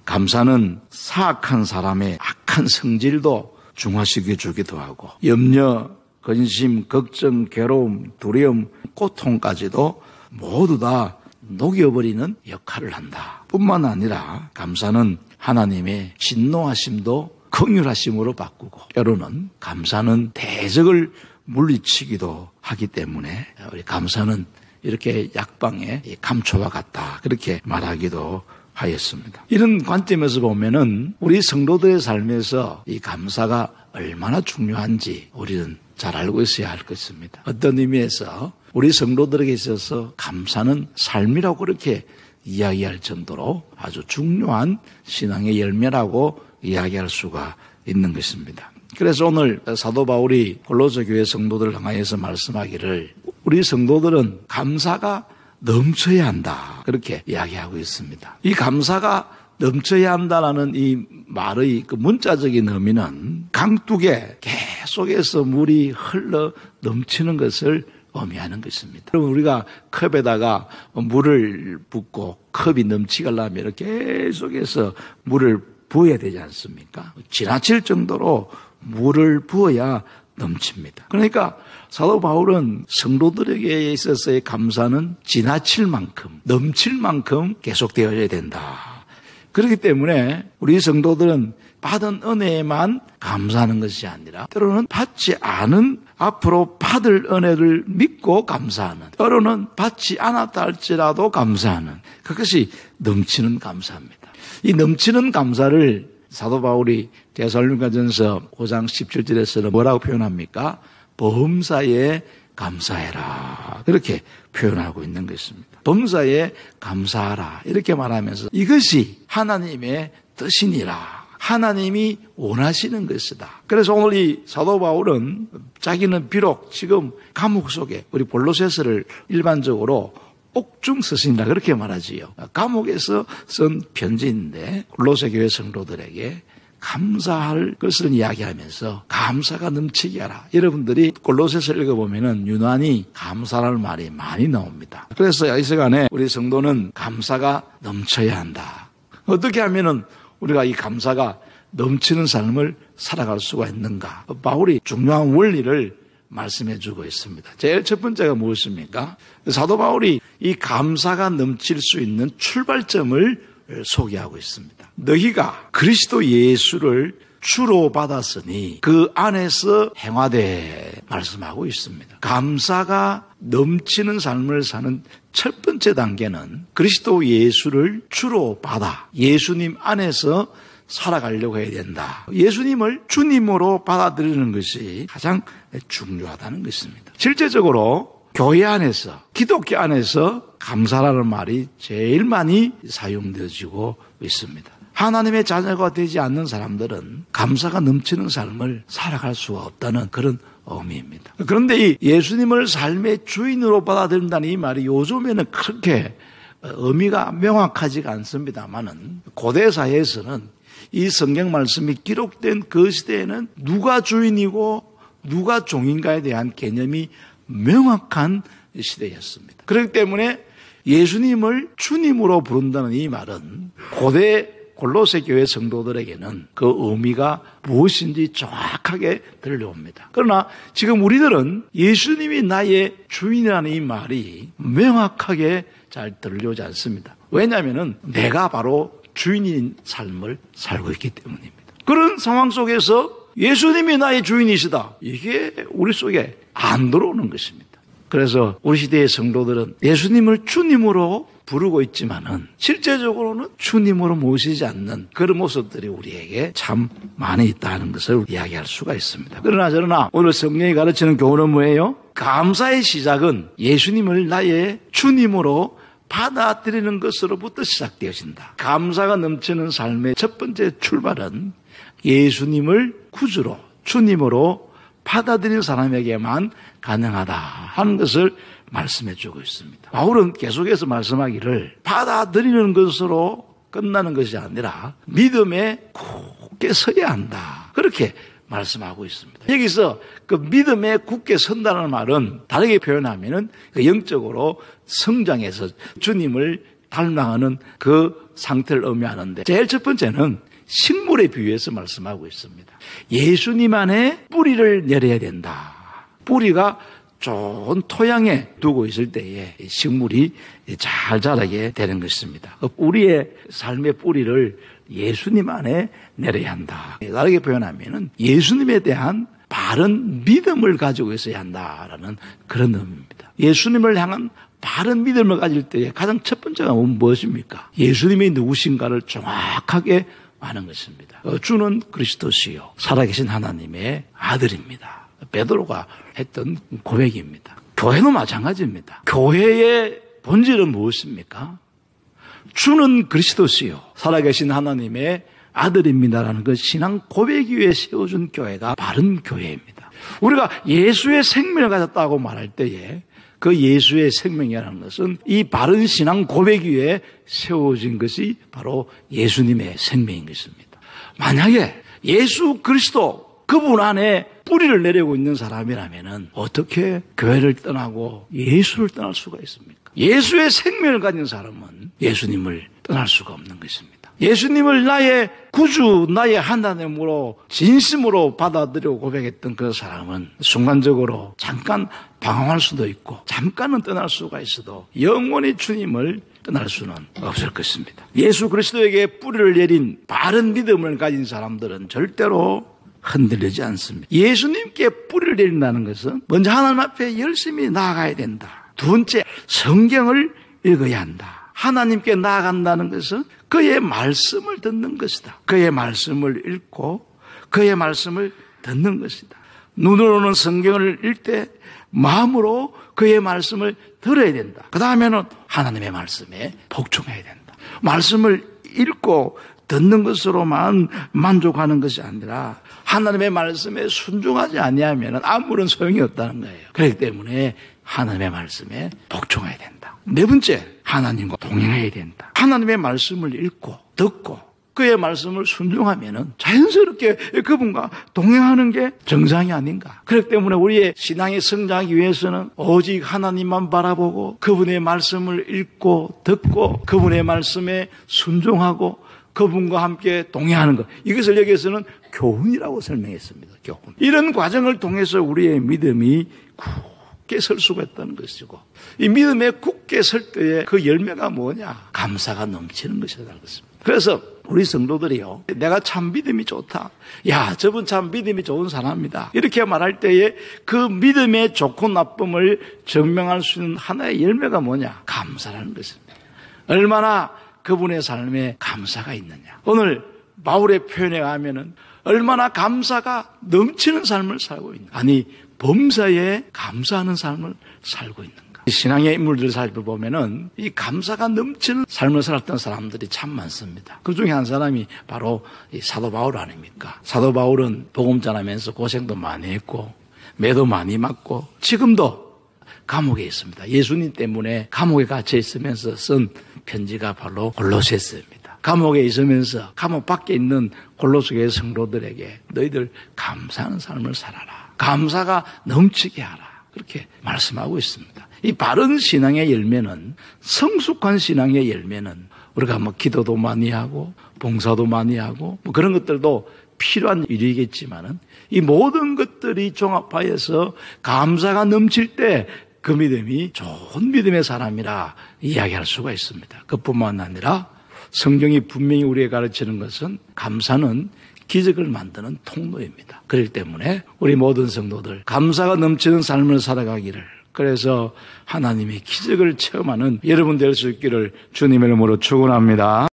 감사는 사악한 사람의 악한 성질도 중화시켜 주기도 하고 염려, 근심, 걱정, 괴로움, 두려움, 고통까지도 모두 다 녹여버리는 역할을 한다. 뿐만 아니라 감사는 하나님의 진노하심도 긍휼하심으로 바꾸고 때로는 감사는 대적을 물리치기도 하기 때문에 우리 감사는 이렇게 약방의 감초와 같다. 그렇게 말하기도 하였습니다. 이런 관점에서 보면은 우리 성도들의 삶에서 이 감사가 얼마나 중요한지 우리는 잘 알고 있어야 할 것입니다. 어떤 의미에서 우리 성도들에게 있어서 감사는 삶이라고 그렇게 이야기할 정도로 아주 중요한 신앙의 열매라고 이야기할 수가 있는 것입니다. 그래서 오늘 사도 바울이 골로새 교회 성도들을 향하여서 말씀하기를 우리 성도들은 감사가 넘쳐야 한다. 그렇게 이야기하고 있습니다. 이 감사가 넘쳐야 한다라는 이 말의 그 문자적인 의미는 강둑에 계속해서 물이 흘러 넘치는 것을 의미하는 것입니다. 그럼 우리가 컵에다가 물을 붓고 컵이 넘치게 하려면 계속해서 물을 부어야 되지 않습니까? 지나칠 정도로 물을 부어야 넘칩니다. 그러니까 사도 바울은 성도들에게 있어서의 감사는 지나칠 만큼, 넘칠 만큼 계속되어야 된다. 그렇기 때문에 우리 성도들은 받은 은혜에만 감사하는 것이 아니라 때로는 받지 않은 앞으로 받을 은혜를 믿고 감사하는, 때로는 받지 않았다 할지라도 감사하는, 그것이 넘치는 감사입니다. 이 넘치는 감사를 사도 바울이 데살로니가전서 5장 17절에서는 뭐라고 표현합니까? 범사에 감사해라. 그렇게 표현하고 있는 것입니다. 범사에 감사하라. 이렇게 말하면서 이것이 하나님의 뜻이니라. 하나님이 원하시는 것이다. 그래서 오늘 이 사도 바울은 자기는 비록 지금 감옥 속에 우리 골로새서를 일반적으로 옥중 서신이라 그렇게 말하지요. 감옥에서 쓴 편지인데 골로새 교회 성도들에게 감사할 것을 이야기하면서 감사가 넘치게 하라. 여러분들이 골로새서를 읽어보면은 유난히 감사라는 말이 많이 나옵니다. 그래서 이 시간에 우리 성도는 감사가 넘쳐야 한다. 어떻게 하면은 우리가 이 감사가 넘치는 삶을 살아갈 수가 있는가? 바울이 중요한 원리를 말씀해 주고 있습니다. 제일 첫 번째가 무엇입니까? 사도 바울이 이 감사가 넘칠 수 있는 출발점을 소개하고 있습니다. 너희가 그리스도 예수를 주로 받았으니 그 안에서 행하되 말씀하고 있습니다. 감사가 넘치는 삶을 사는 첫 번째 단계는 그리스도 예수를 주로 받아 예수님 안에서 살아가려고 해야 된다. 예수님을 주님으로 받아들이는 것이 가장 중요하다는 것입니다. 실제적으로 교회 안에서, 기독교 안에서 감사라는 말이 제일 많이 사용되어지고 있습니다. 하나님의 자녀가 되지 않는 사람들은 감사가 넘치는 삶을 살아갈 수가 없다는 그런 의미입니다. 그런데 이 예수님을 삶의 주인으로 받아들인다는 이 말이 요즘에는 그렇게 의미가 명확하지가 않습니다만은 고대 사회에서는 이 성경 말씀이 기록된 그 시대에는 누가 주인이고 누가 종인가에 대한 개념이 명확한 시대였습니다. 그렇기 때문에 예수님을 주님으로 부른다는 이 말은 고대 골로새 교회 성도들에게는 그 의미가 무엇인지 정확하게 들려옵니다. 그러나 지금 우리들은 예수님이 나의 주인이라는 이 말이 명확하게 잘 들려오지 않습니다. 왜냐하면 내가 바로 주인인 삶을 살고 있기 때문입니다. 그런 상황 속에서 예수님이 나의 주인이시다. 이게 우리 속에 안 들어오는 것입니다. 그래서 우리 시대의 성도들은 예수님을 주님으로 부르고 있지만은 실제적으로는 주님으로 모시지 않는 그런 모습들이 우리에게 참 많이 있다는 것을 이야기할 수가 있습니다. 그러나 오늘 성경이 가르치는 교훈은 뭐예요? 감사의 시작은 예수님을 나의 주님으로 받아들이는 것으로부터 시작되어진다. 감사가 넘치는 삶의 첫 번째 출발은 예수님을 구주로, 주님으로 받아들이는 사람에게만 가능하다 하는 것을 말씀해 주고 있습니다. 바울은 계속해서 말씀하기를 받아들이는 것으로 끝나는 것이 아니라 믿음에 굳게 서야 한다. 그렇게 말씀하고 있습니다. 여기서 그 믿음에 굳게 선다는 말은 다르게 표현하면은 그 영적으로 성장해서 주님을 닮아가는 그 상태를 의미하는데, 제일 첫 번째는 식물에 비유해서 말씀하고 있습니다. 예수님 안에 뿌리를 내려야 된다. 뿌리가 좋은 토양에 두고 있을 때에 식물이 잘 자라게 되는 것입니다. 우리의 삶의 뿌리를 예수님 안에 내려야 한다. 다르게 표현하면 예수님에 대한 바른 믿음을 가지고 있어야 한다라는 그런 의미입니다. 예수님을 향한 바른 믿음을 가질 때에 가장 첫 번째가 무엇입니까? 예수님이 누구신가를 정확하게 아는 것입니다. 주는 그리스도시요 살아계신 하나님의 아들입니다. 베드로가 했던 고백입니다. 교회도 마찬가지입니다. 교회의 본질은 무엇입니까? 주는 그리스도시요 살아계신 하나님의 아들입니다라는 그 신앙 고백 위에 세워준 교회가 바른 교회입니다. 우리가 예수의 생명을 가졌다고 말할 때에 그 예수의 생명이라는 것은 이 바른 신앙 고백 위에 세워진 것이 바로 예수님의 생명인 것입니다. 만약에 예수 그리스도 그분 안에 뿌리를 내리고 있는 사람이라면 어떻게 교회를 떠나고 예수를 떠날 수가 있습니까? 예수의 생명을 가진 사람은 예수님을 떠날 수가 없는 것입니다. 예수님을 나의 구주, 나의 하나님으로 진심으로 받아들이고 고백했던 그 사람은 순간적으로 잠깐 방황할 수도 있고 잠깐은 떠날 수가 있어도 영원히 주님을 떠날 수는 없을 것입니다. 예수 그리스도에게 뿌리를 내린 바른 믿음을 가진 사람들은 절대로 흔들리지 않습니다. 예수님께 뿌리를 내린다는 것은 먼저 하나님 앞에 열심히 나아가야 된다. 두 번째, 성경을 읽어야 한다. 하나님께 나아간다는 것은 그의 말씀을 듣는 것이다. 그의 말씀을 읽고 그의 말씀을 듣는 것이다. 눈으로는 성경을 읽을 때 마음으로 그의 말씀을 들어야 된다. 그 다음에는 하나님의 말씀에 복종해야 된다. 말씀을 읽고 듣는 것으로만 만족하는 것이 아니라 하나님의 말씀에 순종하지 아니하면 아무런 소용이 없다는 거예요. 그렇기 때문에 하나님의 말씀에 복종해야 된다. 네 번째, 하나님과 동행해야 된다. 하나님의 말씀을 읽고 듣고 그의 말씀을 순종하면 자연스럽게 그분과 동행하는 게 정상이 아닌가. 그렇기 때문에 우리의 신앙이 성장하기 위해서는 오직 하나님만 바라보고 그분의 말씀을 읽고 듣고 그분의 말씀에 순종하고 그분과 함께 동행하는 것. 이것을 여기에서는 교훈이라고 설명했습니다. 교훈. 이런 과정을 통해서 우리의 믿음이 굳게 설 수가 있다는 것이고 이 믿음에 굳게 설 때의 그 열매가 뭐냐? 감사가 넘치는 것이라는 것입니다. 그래서 우리 성도들이요, 내가 참 믿음이 좋다. 야, 저분 참 믿음이 좋은 사람이다. 이렇게 말할 때에 그 믿음의 좋고 나쁨을 증명할 수 있는 하나의 열매가 뭐냐? 감사라는 것입니다. 얼마나 그분의 삶에 감사가 있느냐. 오늘 바울의 표현에 의하면은 얼마나 감사가 넘치는 삶을 살고 있는가. 아니, 범사에 감사하는 삶을 살고 있는가. 신앙의 인물들을 살펴보면은 이 감사가 넘치는 삶을 살았던 사람들이 참 많습니다. 그 중에 한 사람이 바로 이 사도 바울 아닙니까? 사도 바울은 복음 전하면서 고생도 많이 했고 매도 많이 맞고 지금도 감옥에 있습니다. 예수님 때문에 감옥에 갇혀 있으면서 쓴 편지가 바로 골로새서입니다. 감옥에 있으면서 감옥 밖에 있는 골로새 성도들에게 너희들 감사하는 삶을 살아라. 감사가 넘치게 하라. 그렇게 말씀하고 있습니다. 이 바른 신앙의 열매는, 성숙한 신앙의 열매는 우리가 뭐 기도도 많이 하고 봉사도 많이 하고 뭐 그런 것들도 필요한 일이겠지만은 이 모든 것들이 종합하여서 감사가 넘칠 때 그 믿음이 좋은 믿음의 사람이라 이야기할 수가 있습니다. 그뿐만 아니라 성경이 분명히 우리에게 가르치는 것은 감사는 기적을 만드는 통로입니다. 그렇기 때문에 우리 모든 성도들 감사가 넘치는 삶을 살아가기를, 그래서 하나님의 기적을 체험하는 여러분 될 수 있기를 주님의 이름으로 축원합니다.